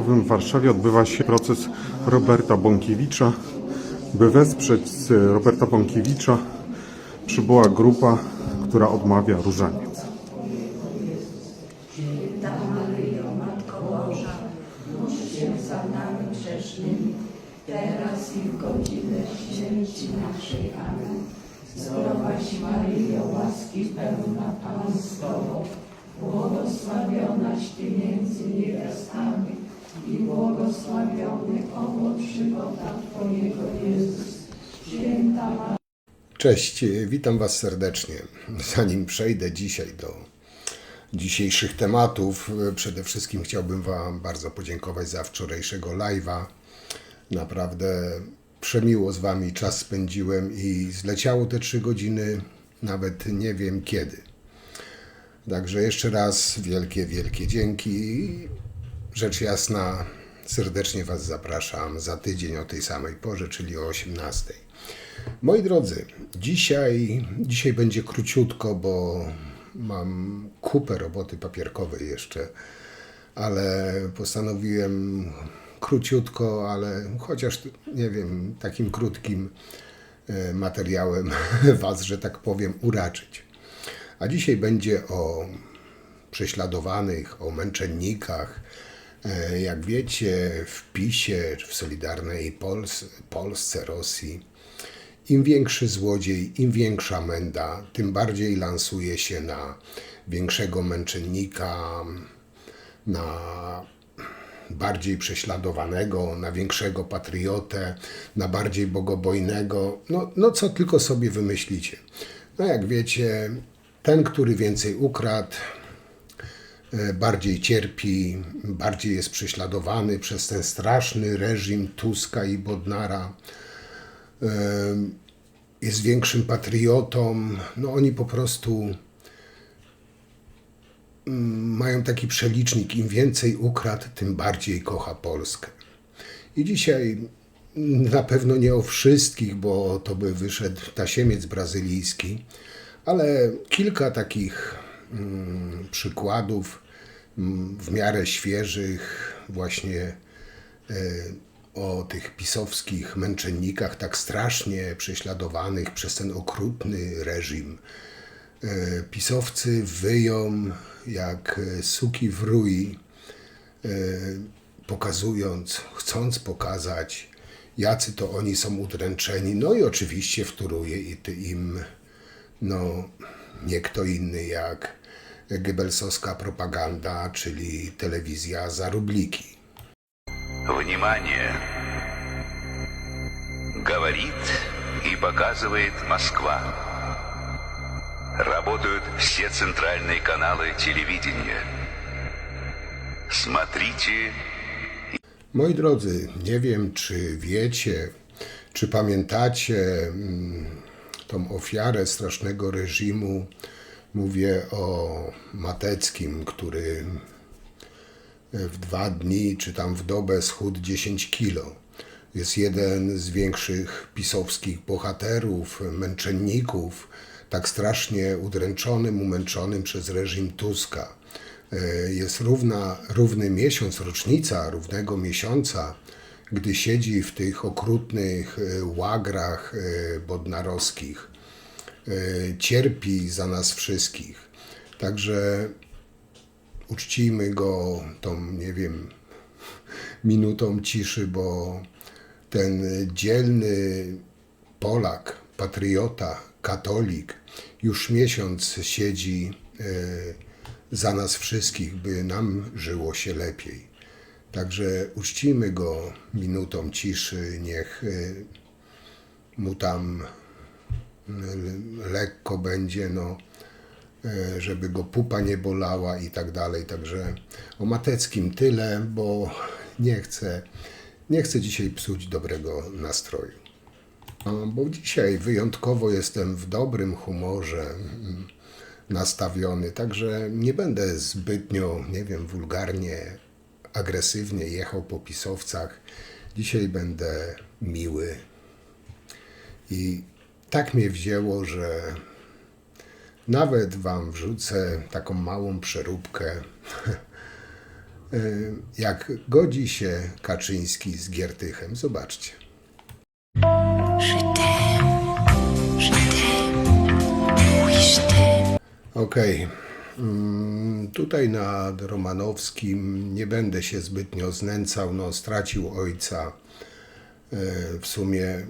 Filmowym w Warszawie odbywa się proces Roberta Bąkiewicza. By wesprzeć Roberta Bąkiewicza przybyła grupa, która odmawia różaniec. Święta Maryjo, Matko Boża, módl się za nami grzesznymi, teraz i w godzinę śmierci naszej. Amen. Zdrowaś Maryjo, łaski pełna, Pan z Tobą, błogosławionaś Ty między niewiastami i błogosławiony owoc żywota Twojego, Jezus. Święta Maryjo. Cześć, witam Was serdecznie. Zanim przejdę dzisiaj do dzisiejszych tematów, przede wszystkim chciałbym Wam bardzo podziękować za wczorajszego live'a. Naprawdę przemiło z Wami czas spędziłem i zleciało te 3 godziny, nawet nie wiem kiedy. Także jeszcze raz wielkie, wielkie dzięki. Rzecz jasna, serdecznie Was zapraszam za tydzień o tej samej porze, czyli o 18:00. Moi drodzy, dzisiaj będzie króciutko, bo mam kupę roboty papierkowej jeszcze, ale postanowiłem króciutko, ale chociaż, nie wiem, takim krótkim materiałem Was, że tak powiem, uraczyć. A dzisiaj będzie o prześladowanych, o męczennikach. Jak wiecie, w PiS-ie, w Solidarnej Polsce, Rosji, im większy złodziej, im większa menda, tym bardziej lansuje się na większego męczennika, na bardziej prześladowanego, na większego patriotę, na bardziej bogobojnego, no co tylko sobie wymyślicie. No jak wiecie, ten, który więcej ukradł, bardziej cierpi, bardziej jest prześladowany przez ten straszny reżim Tuska i Bodnara, jest większym patriotą. No oni po prostu mają taki przelicznik, im więcej ukradł, tym bardziej kocha Polskę. I dzisiaj na pewno nie o wszystkich, bo to by wyszedł tasiemiec brazylijski, ale kilka takich przykładów w miarę świeżych właśnie o tych pisowskich męczennikach tak strasznie prześladowanych przez ten okrutny reżim. Pisowcy wyją jak suki w rui, chcąc pokazać, jacy to oni są udręczeni. No i oczywiście wtóruje im nie kto inny jak Goebbelsowska propaganda, czyli telewizja za rubliki. Внимание! Говорит и показывает Москва. Работают все центральные каналы телевидения. Смотрите. Moi drodzy, nie wiem, czy wiecie, czy pamiętacie tą ofiarę strasznego reżimu. Mówię o Mateckim, który w 2 dni, czy tam w dobę schudł 10 kilo. Jest jeden z większych pisowskich bohaterów, męczenników, tak strasznie udręczonym, umęczonym przez reżim Tuska. Jest równy miesiąc, rocznica równego miesiąca, gdy siedzi w tych okrutnych łagrach bodnarowskich. Cierpi za nas wszystkich. Także uczcijmy go tą, nie wiem, minutą ciszy, bo ten dzielny Polak, patriota, katolik już miesiąc siedzi za nas wszystkich, by nam żyło się lepiej. Także uczcijmy go minutą ciszy, niech mu tam lekko będzie, żeby go pupa nie bolała i tak dalej. Także o Mateckim tyle, bo nie chcę dzisiaj psuć dobrego nastroju. Bo dzisiaj wyjątkowo jestem w dobrym humorze nastawiony, także nie będę zbytnio, nie wiem, wulgarnie, agresywnie jechał po pisowcach. Dzisiaj będę miły i tak mnie wzięło, że nawet Wam wrzucę taką małą przeróbkę Jak godzi się Kaczyński z Giertychem. Zobaczcie. Okej. Tutaj nad Romanowskim nie będę się zbytnio znęcał. No, stracił ojca. W sumie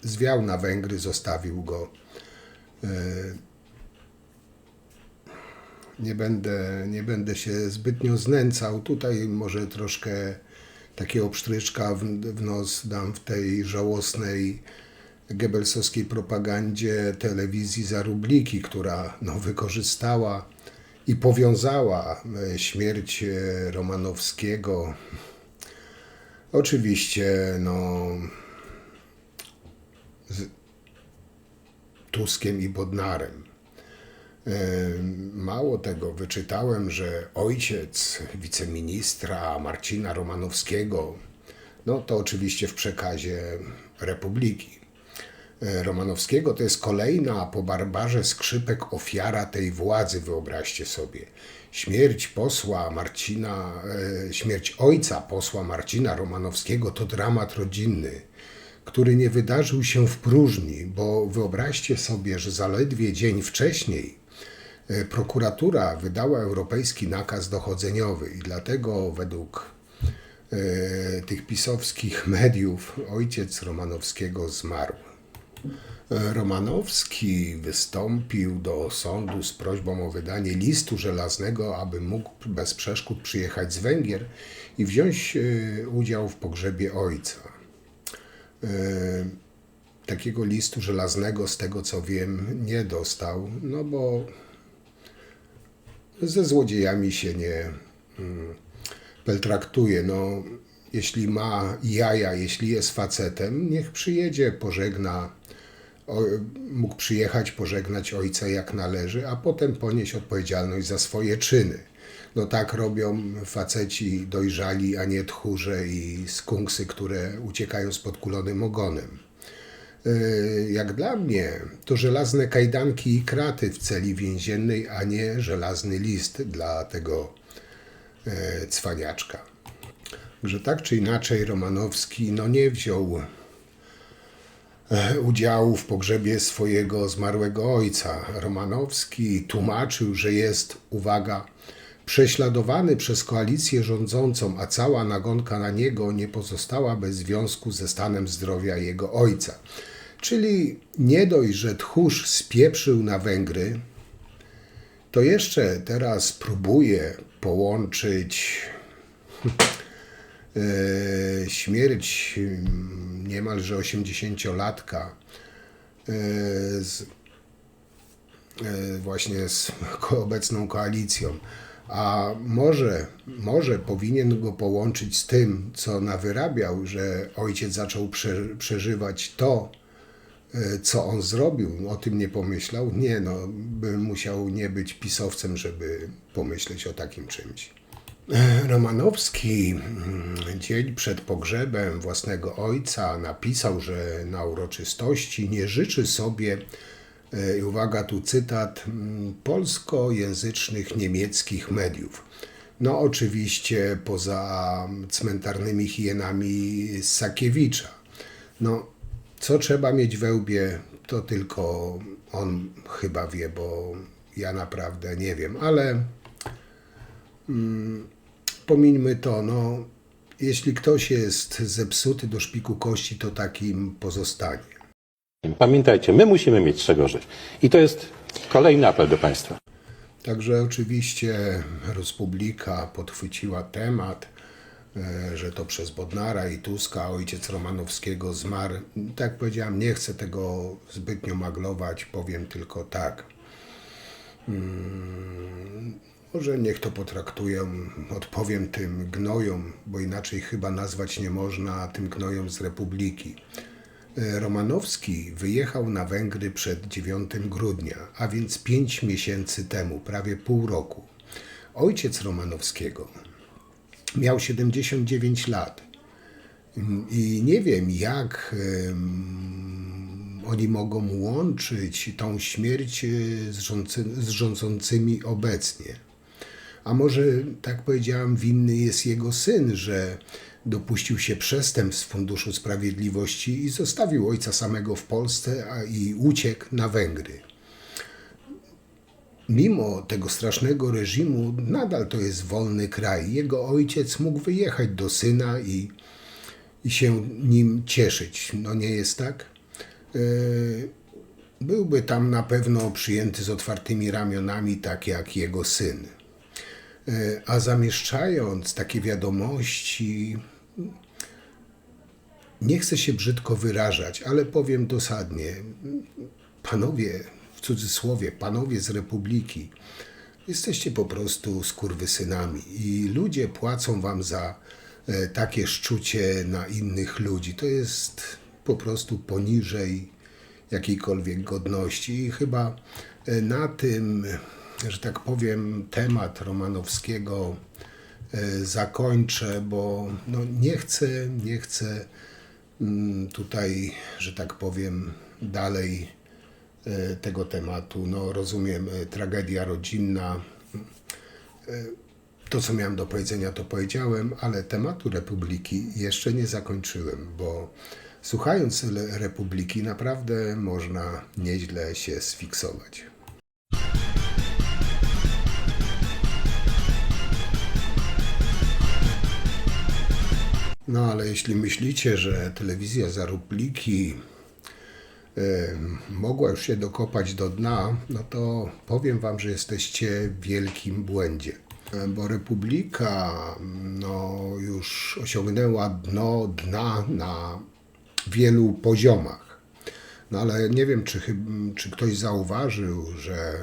zwiał na Węgry, zostawił go. Nie będę się zbytnio znęcał. Tutaj może troszkę takiego psztryczka w nos dam w tej żałosnej Goebbelsowskiej propagandzie telewizji za rubliki, która wykorzystała i powiązała śmierć Romanowskiego oczywiście z Tuskiem i Bodnarem. Mało tego, wyczytałem, że ojciec wiceministra Marcina Romanowskiego, to oczywiście w przekazie Republiki Romanowskiego, to jest kolejna po Barbarze Skrzypek ofiara tej władzy, wyobraźcie sobie. Śmierć ojca posła Marcina Romanowskiego to dramat rodzinny, który nie wydarzył się w próżni, bo wyobraźcie sobie, że zaledwie dzień wcześniej prokuratura wydała europejski nakaz dochodzeniowy i dlatego według tych pisowskich mediów ojciec Romanowskiego zmarł. Romanowski wystąpił do sądu z prośbą o wydanie listu żelaznego, aby mógł bez przeszkód przyjechać z Węgier i wziąć udział w pogrzebie ojca. Takiego listu żelaznego, z tego co wiem, nie dostał, bo ze złodziejami się nie peltraktuje. Jeśli ma jaja, jeśli jest facetem, niech przyjedzie, mógł przyjechać, pożegnać ojca jak należy, a potem ponieść odpowiedzialność za swoje czyny. Tak robią faceci dojrzali, a nie tchórze i skunksy, które uciekają z podkulonym ogonem. Jak dla mnie, to żelazne kajdanki i kraty w celi więziennej, a nie żelazny list dla tego cwaniaczka. Że tak czy inaczej Romanowski nie wziął udziału w pogrzebie swojego zmarłego ojca. Romanowski tłumaczył, że jest, uwaga, prześladowany przez koalicję rządzącą, a cała nagonka na niego nie pozostała bez związku ze stanem zdrowia jego ojca. Czyli nie dość, że tchórz spieprzył na Węgry, to jeszcze teraz próbuje połączyć śmierć niemalże 80-latka właśnie z obecną koalicją. A może powinien go połączyć z tym, co nawyrabiał, że ojciec zaczął przeżywać to, co on zrobił. O tym nie pomyślał. Nie, bym musiał nie być pisowcem, żeby pomyśleć o takim czymś. Romanowski dzień przed pogrzebem własnego ojca napisał, że na uroczystości nie życzy sobie, i uwaga, tu cytat, polskojęzycznych niemieckich mediów. Oczywiście poza cmentarnymi hienami z Sakiewicza. Co trzeba mieć we łbie, to tylko on chyba wie, bo ja naprawdę nie wiem, ale pomińmy to, jeśli ktoś jest zepsuty do szpiku kości, to takim pozostanie. Pamiętajcie, my musimy mieć z czego żyć. I to jest kolejny apel do Państwa. Także oczywiście Republika podchwyciła temat, że to przez Bodnara i Tuska ojciec Romanowskiego zmarł. Tak jak powiedziałem, nie chcę tego zbytnio maglować, powiem tylko tak. Może niech to potraktują, odpowiem tym gnojom, bo inaczej chyba nazwać nie można, tym gnojom z Republiki. Romanowski wyjechał na Węgry przed 9 grudnia, a więc 5 miesięcy temu, prawie pół roku. Ojciec Romanowskiego miał 79 lat i nie wiem, jak oni mogą łączyć tą śmierć z rządzącymi obecnie. A może, tak powiedziałem, winny jest jego syn, że dopuścił się przestępstw w Funduszu Sprawiedliwości i zostawił ojca samego w Polsce i uciekł na Węgry. Mimo tego strasznego reżimu nadal to jest wolny kraj. Jego ojciec mógł wyjechać do syna i się nim cieszyć. No nie jest tak? Byłby tam na pewno przyjęty z otwartymi ramionami, tak jak jego syn. A zamieszczając takie wiadomości, nie chcę się brzydko wyrażać, ale powiem dosadnie. Panowie, w cudzysłowie, panowie z Republiki, jesteście po prostu skurwysynami i ludzie płacą wam za takie szczucie na innych ludzi. To jest po prostu poniżej jakiejkolwiek godności i chyba na tym, że tak powiem, temat Romanowskiego zakończę, bo no nie chcę tutaj, że tak powiem, dalej tego tematu. No rozumiem, tragedia rodzinna. To, co miałem do powiedzenia, to powiedziałem, ale tematu Republiki jeszcze nie zakończyłem, bo słuchając Republiki naprawdę można nieźle się sfiksować. No ale jeśli myślicie, że telewizja za Republiki mogła już się dokopać do dna, no to powiem wam, że jesteście w wielkim błędzie. Bo Republika no, już osiągnęła dna na wielu poziomach. No ale nie wiem, czy ktoś zauważył, że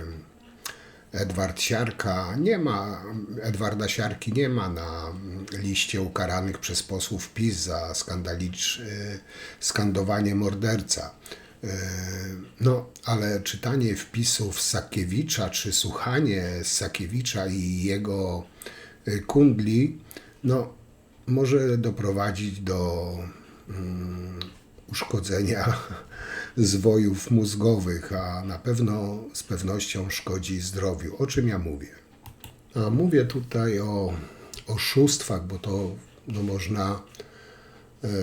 Edwarda Siarki nie ma na liście ukaranych przez posłów PiS za skandowanie morderca. No, ale czytanie wpisów Sakiewicza, czy słuchanie Sakiewicza i jego kundli, no, może doprowadzić do uszkodzenia zwojów mózgowych, a na pewno z pewnością szkodzi zdrowiu. O czym ja mówię? A mówię tutaj o oszustwach, bo to no, można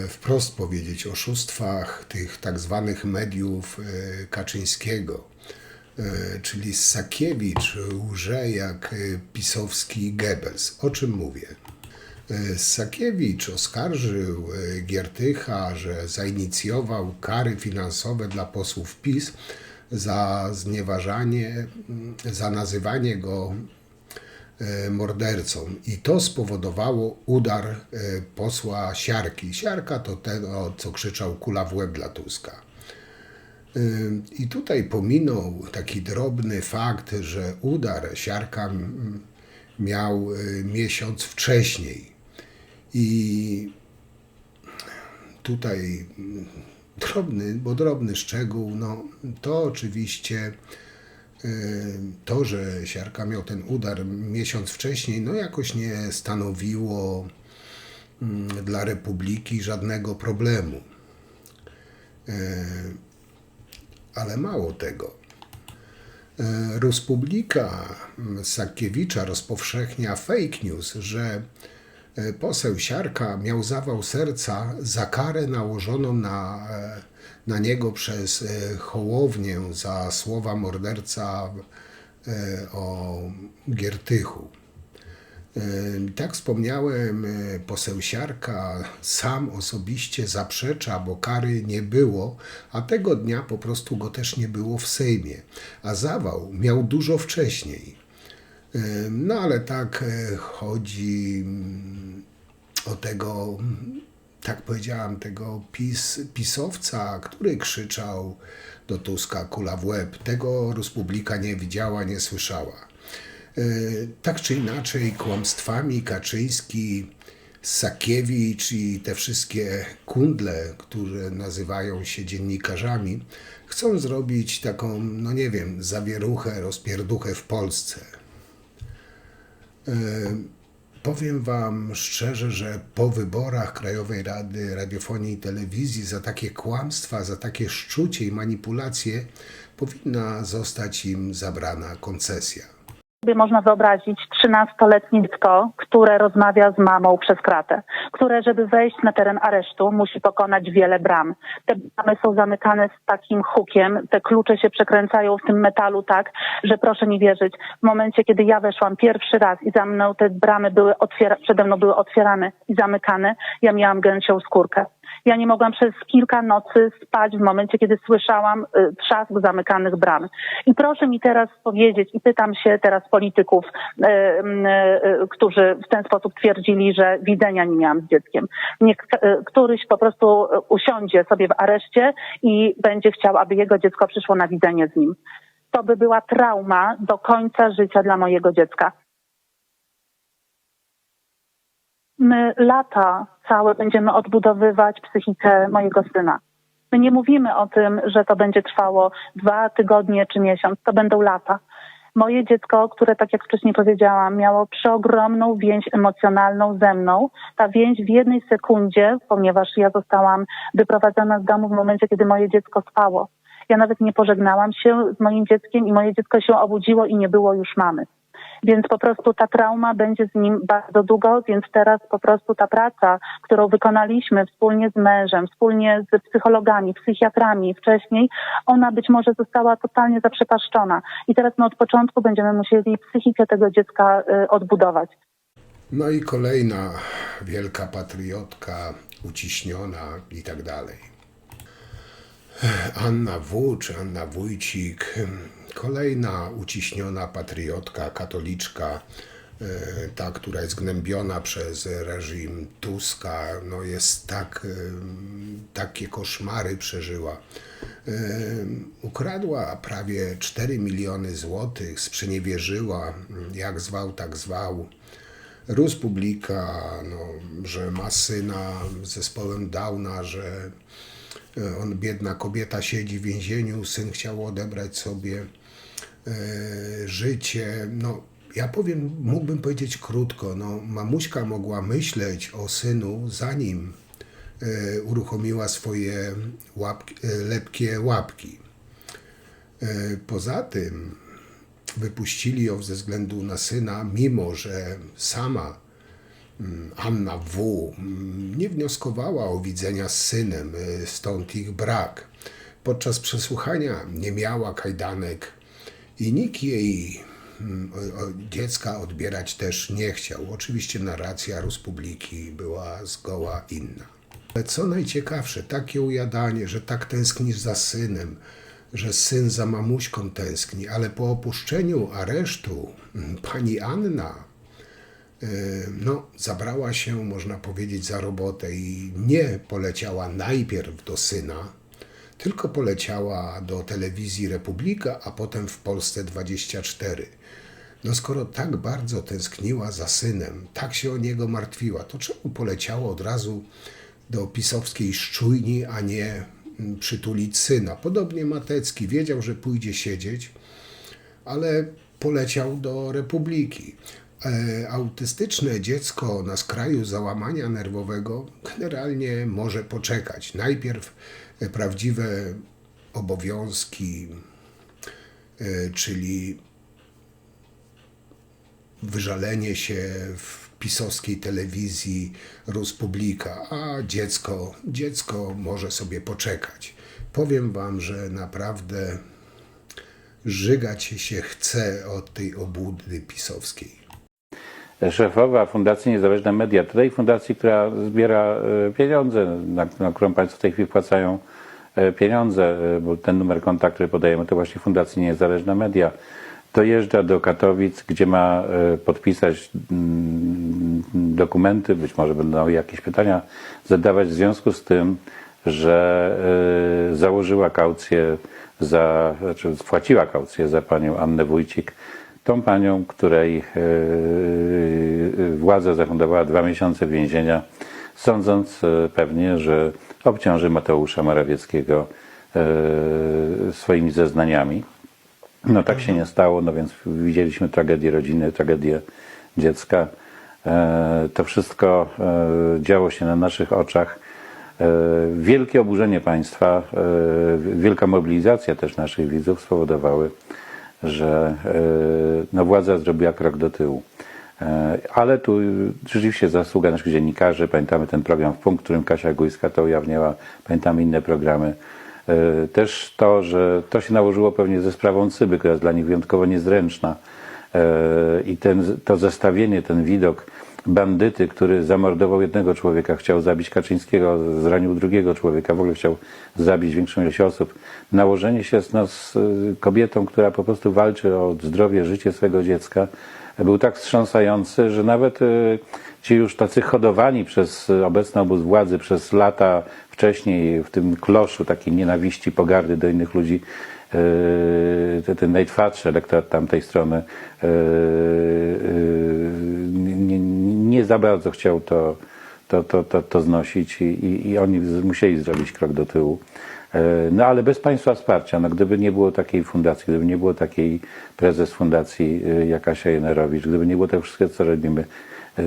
wprost powiedzieć, oszustwach tych tak zwanych mediów Kaczyńskiego. Czyli Sakiewicz łże jak pisowski Goebbels. O czym mówię? Sakiewicz oskarżył Giertycha, że zainicjował kary finansowe dla posłów PiS za znieważanie, za nazywanie go mordercą. I to spowodowało udar posła Siarki. Siarka to ten, co krzyczał kula w łeb dla Tuska. I tutaj pominął taki drobny fakt, że udar Siarka miał miesiąc wcześniej. I tutaj drobny szczegół, no to oczywiście to, że Siarka miał ten udar miesiąc wcześniej, no jakoś nie stanowiło dla Republiki żadnego problemu. Ale mało tego. Republika Sakiewicza rozpowszechnia fake news, że poseł Siarka miał zawał serca za karę nałożoną na niego przez Hołownię za słowa morderca o Giertychu. Tak wspomniałem, poseł Siarka sam osobiście zaprzecza, bo kary nie było, a tego dnia po prostu go też nie było w Sejmie, a zawał miał dużo wcześniej. No ale tak chodzi o tego, tak powiedziałam, tego pisowca, który krzyczał do Tuska kula w łeb. Tego Republika nie widziała, nie słyszała. Tak czy inaczej kłamstwami Kaczyński, Sakiewicz i te wszystkie kundle, które nazywają się dziennikarzami, chcą zrobić taką, no nie wiem, zawieruchę, rozpierduchę w Polsce. Powiem wam szczerze, że po wyborach Krajowej Rady Radiofonii i Telewizji za takie kłamstwa, za takie szczucie i manipulacje powinna zostać im zabrana koncesja. Sobie można wyobrazić 13-letnie dziecko, które rozmawia z mamą przez kratę, które, żeby wejść na teren aresztu, musi pokonać wiele bram. Te bramy są zamykane z takim hukiem, te klucze się przekręcają w tym metalu tak, że proszę mi wierzyć, w momencie, kiedy ja weszłam pierwszy raz i za mną te bramy przede mną były otwierane i zamykane, ja miałam gęsią skórkę. Ja nie mogłam przez kilka nocy spać w momencie, kiedy słyszałam trzask zamykanych bram. I proszę mi teraz powiedzieć, i pytam się teraz polityków, którzy w ten sposób twierdzili, że widzenia nie miałam z dzieckiem. Niech któryś po prostu usiądzie sobie w areszcie i będzie chciał, aby jego dziecko przyszło na widzenie z nim. To by była trauma do końca życia dla mojego dziecka. My lata całe będziemy odbudowywać psychikę mojego syna. My nie mówimy o tym, że to będzie trwało 2 tygodnie czy miesiąc. To będą lata. Moje dziecko, które, tak jak wcześniej powiedziałam, miało przeogromną więź emocjonalną ze mną. Ta więź w jednej sekundzie, ponieważ ja zostałam wyprowadzona z domu w momencie, kiedy moje dziecko spało. Ja nawet nie pożegnałam się z moim dzieckiem i moje dziecko się obudziło i nie było już mamy. Więc po prostu ta trauma będzie z nim bardzo długo, więc teraz po prostu ta praca, którą wykonaliśmy wspólnie z mężem, wspólnie z psychologami, psychiatrami wcześniej, ona być może została totalnie zaprzepaszczona. I teraz my od początku będziemy musieli psychikę tego dziecka odbudować. No i kolejna wielka patriotka, uciśniona i tak dalej. Anna W. czy Anna Wójcik, kolejna uciśniona patriotka, katoliczka, ta, która jest gnębiona przez reżim Tuska, no jest takie koszmary przeżyła. Ukradła prawie 4 miliony złotych, sprzeniewierzyła, jak zwał, tak zwał. Rósł publika, no, że ma syna z zespołem Downa, że biedna kobieta siedzi w więzieniu, syn chciał odebrać sobie życie. No, ja mógłbym powiedzieć krótko, no, mamuśka mogła myśleć o synu, zanim uruchomiła swoje lepkie łapki. Poza tym wypuścili ją ze względu na syna, mimo że sama Anna W. nie wnioskowała o widzenia z synem, stąd ich brak. Podczas przesłuchania nie miała kajdanek i nikt jej dziecka odbierać też nie chciał. Oczywiście narracja Ruspubliki była zgoła inna. Ale co najciekawsze, takie ujadanie, że tak tęsknisz za synem, że syn za mamuśką tęskni, ale po opuszczeniu aresztu pani Anna zabrała się, można powiedzieć, za robotę i nie poleciała najpierw do syna, tylko poleciała do telewizji Republika, a potem w Polsce 24. No skoro tak bardzo tęskniła za synem, tak się o niego martwiła, to czemu poleciała od razu do pisowskiej Szczujni, a nie przytulić syna? Podobnie Matecki wiedział, że pójdzie siedzieć, ale poleciał do Republiki. Autystyczne dziecko na skraju załamania nerwowego generalnie może poczekać. Najpierw prawdziwe obowiązki, czyli wyżalenie się w pisowskiej telewizji Ruspublika, a dziecko może sobie poczekać. Powiem wam, że naprawdę żygać się chce od tej obłudy pisowskiej. Szefowa Fundacji Niezależne Media, tej fundacji, która zbiera pieniądze, na którą Państwo w tej chwili wpłacają pieniądze, bo ten numer kontaktu, który podajemy, to właśnie Fundacji Niezależne Media, dojeżdża do Katowic, gdzie ma podpisać dokumenty, być może będą jakieś pytania zadawać w związku z tym, że założyła kaucję wpłaciła kaucję za panią Annę Wójcik, tą panią, której władza zafundowała 2 miesiące więzienia, sądząc pewnie, że obciąży Mateusza Morawieckiego swoimi zeznaniami. No tak się nie stało, no więc widzieliśmy tragedię rodziny, tragedię dziecka. To wszystko działo się na naszych oczach. Wielkie oburzenie państwa, wielka mobilizacja też naszych widzów spowodowały, że no, władza zrobiła krok do tyłu. Ale tu rzeczywiście zasługa naszych dziennikarzy. Pamiętamy ten program w Punkt, w którym Kasia Gujska to ujawniała. Pamiętamy inne programy. Też to, że to się nałożyło pewnie ze sprawą Cyby, która jest dla nich wyjątkowo niezręczna. I to zestawienie, ten widok bandyty, który zamordował jednego człowieka, chciał zabić Kaczyńskiego, zranił drugiego człowieka, w ogóle chciał zabić większą ilość osób. Nałożenie się z kobietą, która po prostu walczy o zdrowie, życie swego dziecka, był tak wstrząsający, że nawet ci już tacy hodowani przez obecny obóz władzy przez lata wcześniej w tym kloszu takiej nienawiści, pogardy do innych ludzi, ten najtwardszy elektorat tamtej strony nie za bardzo chciał to znosić i oni musieli zrobić krok do tyłu. No ale bez państwa wsparcia, no gdyby nie było takiej fundacji, gdyby nie było takiej prezes fundacji jak Kasia Jenerowicz, gdyby nie było tego wszystkiego, co robimy,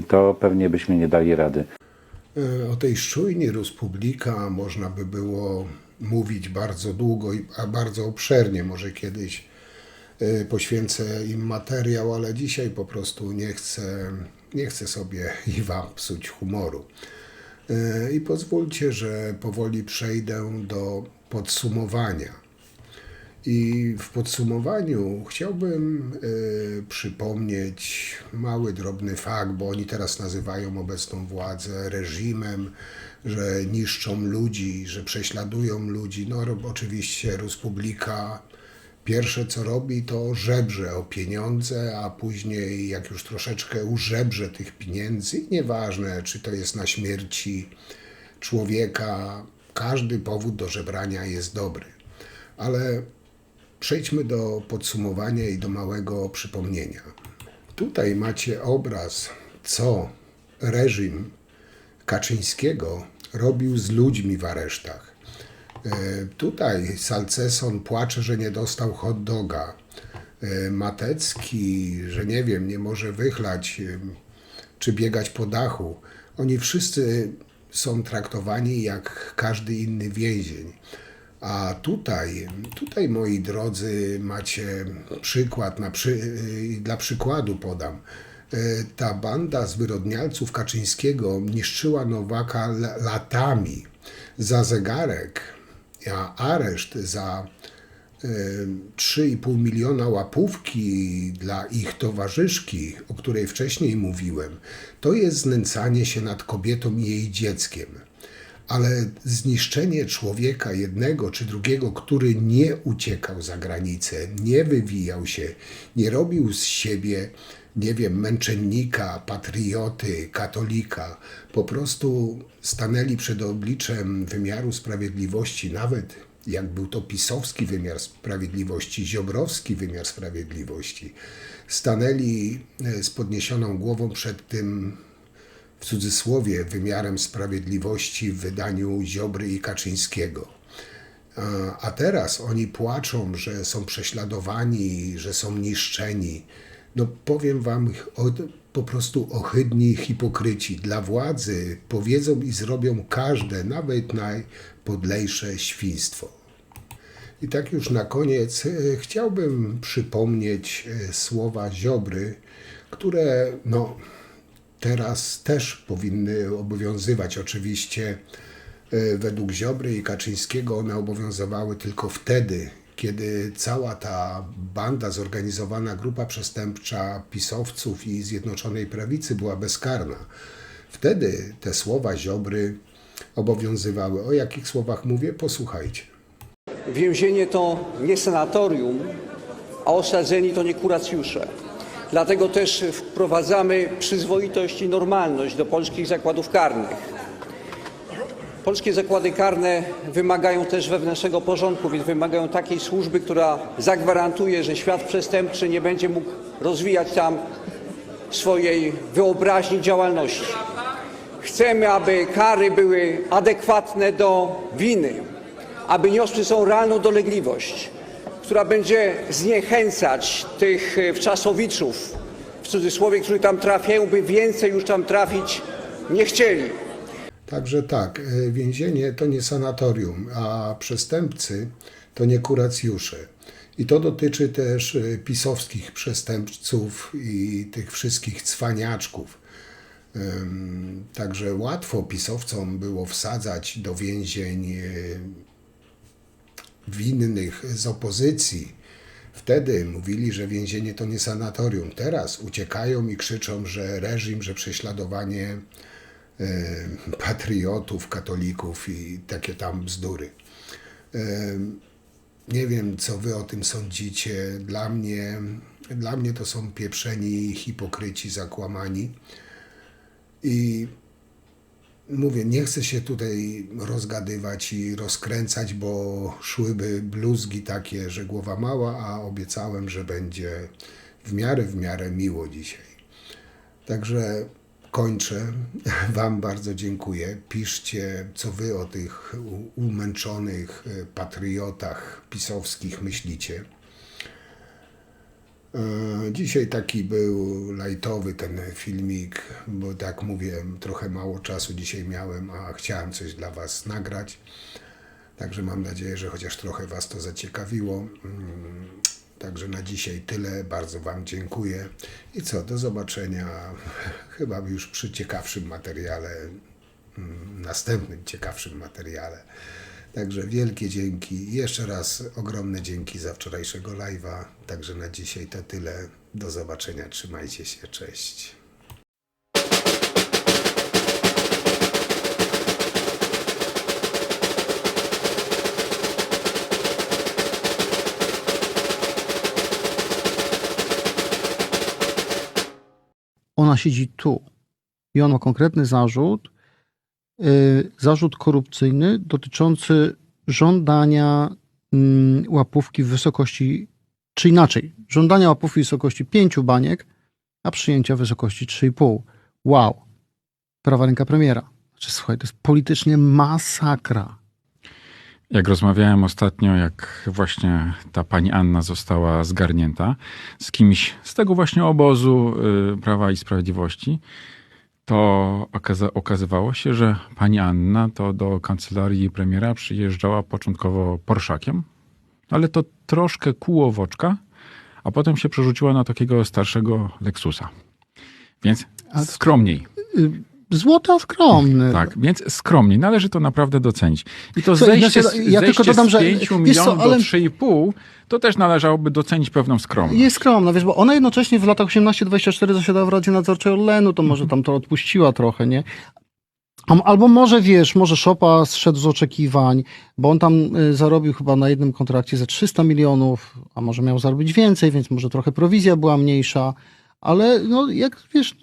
to pewnie byśmy nie dali rady. O tej szczujni Rus Publica można by było mówić bardzo długo, a bardzo obszernie. Może kiedyś poświęcę im materiał, ale dzisiaj po prostu nie chcę sobie i wam psuć humoru. I pozwólcie, że powoli przejdę do podsumowania. I w podsumowaniu chciałbym przypomnieć mały, drobny fakt, bo oni teraz nazywają obecną władzę reżimem, że niszczą ludzi, że prześladują ludzi. No oczywiście Rus Publica pierwsze co robi, to żebrze o pieniądze, a później jak już troszeczkę użebrze tych pieniędzy, nieważne czy to jest na śmierci człowieka, każdy powód do żebrania jest dobry. Ale przejdźmy do podsumowania i do małego przypomnienia. Tutaj macie obraz, co reżim Kaczyńskiego robił z ludźmi w aresztach. Tutaj Salceson płacze, że nie dostał hot doga. Matecki, że nie wiem, nie może wychlać czy biegać po dachu. Oni wszyscy są traktowani jak każdy inny więzień. A tutaj, moi drodzy, macie przykład, dla przykładu podam. Ta banda zwyrodnialców Kaczyńskiego niszczyła Nowaka latami za zegarek, a areszt za 3,5 miliona łapówki dla ich towarzyszki, o której wcześniej mówiłem, to jest znęcanie się nad kobietą i jej dzieckiem. Ale zniszczenie człowieka jednego czy drugiego, który nie uciekał za granicę, nie wywijał się, nie robił z siebie, nie wiem, męczennika, patrioty, katolika, po prostu stanęli przed obliczem wymiaru sprawiedliwości, nawet jak był to pisowski wymiar sprawiedliwości, ziobrowski wymiar sprawiedliwości, stanęli z podniesioną głową przed tym, w cudzysłowie, wymiarem sprawiedliwości w wydaniu Ziobry i Kaczyńskiego. A teraz oni płaczą, że są prześladowani, że są niszczeni. No powiem wam, po prostu ohydni hipokryci. Dla władzy powiedzą i zrobią każde, nawet najpodlejsze świństwo. I tak już na koniec chciałbym przypomnieć słowa Ziobry, które teraz też powinny obowiązywać. Oczywiście według Ziobry i Kaczyńskiego one obowiązywały tylko wtedy, kiedy cała ta banda, zorganizowana grupa przestępcza pisowców i Zjednoczonej Prawicy była bezkarna. Wtedy te słowa Ziobry obowiązywały. O jakich słowach mówię? Posłuchajcie. Więzienie to nie sanatorium, a osadzeni to nie kuracjusze. Dlatego też wprowadzamy przyzwoitość i normalność do polskich zakładów karnych. Polskie zakłady karne wymagają też wewnętrznego porządku, więc wymagają takiej służby, która zagwarantuje, że świat przestępczy nie będzie mógł rozwijać tam swojej wyobraźni działalności. Chcemy, aby kary były adekwatne do winy, aby niosły są realną dolegliwość, która będzie zniechęcać tych wczasowiczów, w cudzysłowie, którzy tam trafiają, by więcej już tam trafić nie chcieli. Także tak, więzienie to nie sanatorium, a przestępcy to nie kuracjusze. I to dotyczy też pisowskich przestępców i tych wszystkich cwaniaczków. Także łatwo pisowcom było wsadzać do więzień winnych z opozycji. Wtedy mówili, że więzienie to nie sanatorium. Teraz uciekają i krzyczą, że reżim, że prześladowanie patriotów, katolików i takie tam bzdury. Nie wiem, co wy o tym sądzicie. Dla mnie to są pieprzeni hipokryci, zakłamani. I mówię, nie chcę się tutaj rozgadywać i rozkręcać, bo szłyby bluzgi takie, że głowa mała, a obiecałem, że będzie w miarę miło dzisiaj. Także kończę. Wam bardzo dziękuję. Piszcie, co wy o tych umęczonych patriotach pisowskich myślicie. Dzisiaj taki był lajtowy ten filmik, bo tak mówię, trochę mało czasu dzisiaj miałem, a chciałem coś dla was nagrać. Także mam nadzieję, że chociaż trochę was to zaciekawiło. Także na dzisiaj tyle. Bardzo wam dziękuję. I co, do zobaczenia chyba już przy ciekawszym materiale, następnym ciekawszym materiale. Także wielkie dzięki. Jeszcze raz ogromne dzięki za wczorajszego live'a. Także na dzisiaj to tyle. Do zobaczenia. Trzymajcie się. Cześć. Ona siedzi tu i on ma konkretny zarzut, zarzut korupcyjny dotyczący żądania łapówki w wysokości, czy inaczej, żądania łapówki w wysokości 5 baniek, a przyjęcia w wysokości 3,5. Wow. Prawa ręka premiera. Znaczy, słuchaj, to jest politycznie masakra. Jak rozmawiałem ostatnio, jak właśnie ta pani Anna została zgarnięta z kimś z tego właśnie obozu Prawa i Sprawiedliwości, to okazywało się, że pani Anna to do kancelarii premiera przyjeżdżała początkowo Porszakiem, ale to troszkę kóło woczka, a potem się przerzuciła na takiego starszego Lexusa. Więc skromniej. Złoto skromny. Tak, więc skromniej. Należy to naprawdę docenić. I to Słuchaj, zejście, ja tylko dodam, z że 5 wiesz co, milionów ale do 3,5 to też należałoby docenić pewną skromność. jest skromna, wiesz, bo ona jednocześnie w latach 18-24 zasiadała w Radzie Nadzorczej Orlenu, to może tam to odpuściła trochę, nie? Albo może, wiesz, może Szopa zszedł z oczekiwań, bo on tam zarobił chyba na jednym kontrakcie za 300 milionów, a może miał zarobić więcej, więc może trochę prowizja była mniejsza. Ale no, jak wiesz,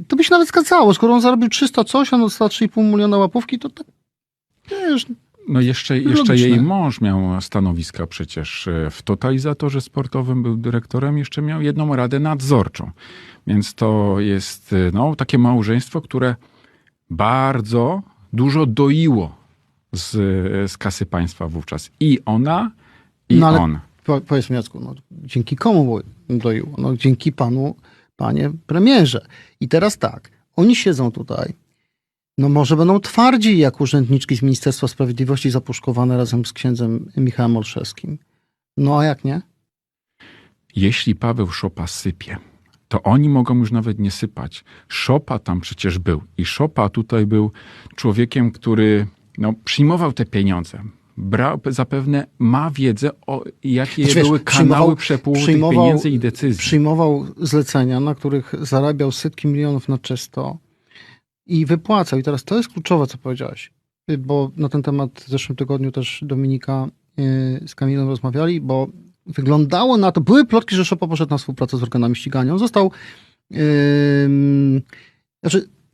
to by się nawet zgadzało. Skoro on zarobił 300 coś, a on dostał 3,5 miliona łapówki, to tak, wiesz... No jeszcze jej mąż miał stanowiska przecież w Totalizatorze Sportowym, był dyrektorem, jeszcze miał jedną radę nadzorczą. Więc to jest takie małżeństwo, które bardzo dużo doiło z kasy państwa wówczas. I ona, i on. Powiedz mi, Jacku, dzięki komu doiło? No, dzięki panu, panie premierze. I teraz tak, oni siedzą tutaj, no może będą twardzi jak urzędniczki z Ministerstwa Sprawiedliwości zapuszkowane razem z księdzem Michałem Olszewskim. No a jak nie? Jeśli Paweł Szopa sypie, to oni mogą już nawet nie sypać. Szopa tam przecież był. I Szopa tutaj był człowiekiem, który przyjmował te pieniądze. Zapewne ma wiedzę, jakie były kanały przepływu tych pieniędzy i decyzji. Przyjmował zlecenia, na których zarabiał setki milionów na czysto i wypłacał. I teraz to jest kluczowe, co powiedziałeś, bo na ten temat w zeszłym tygodniu też Dominika z Kamilem rozmawiali, bo wyglądało na to, były plotki, że Szopa poszedł na współpracę z organami ścigania. On został,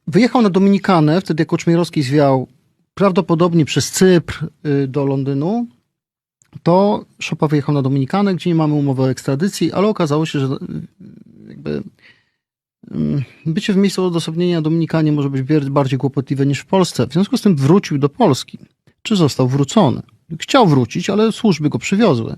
wyjechał na Dominikanę, wtedy jak Koczmierowski zwiał prawdopodobnie przez Cypr do Londynu, to Szopa wyjechał na Dominikanę, gdzie nie mamy umowy o ekstradycji, ale okazało się, że jakby bycie w miejscu odosobnienia na Dominikanie może być bardziej kłopotliwe niż w Polsce. W związku z tym wrócił do Polski. Czy został wrócony? Chciał wrócić, ale służby go przywiozły.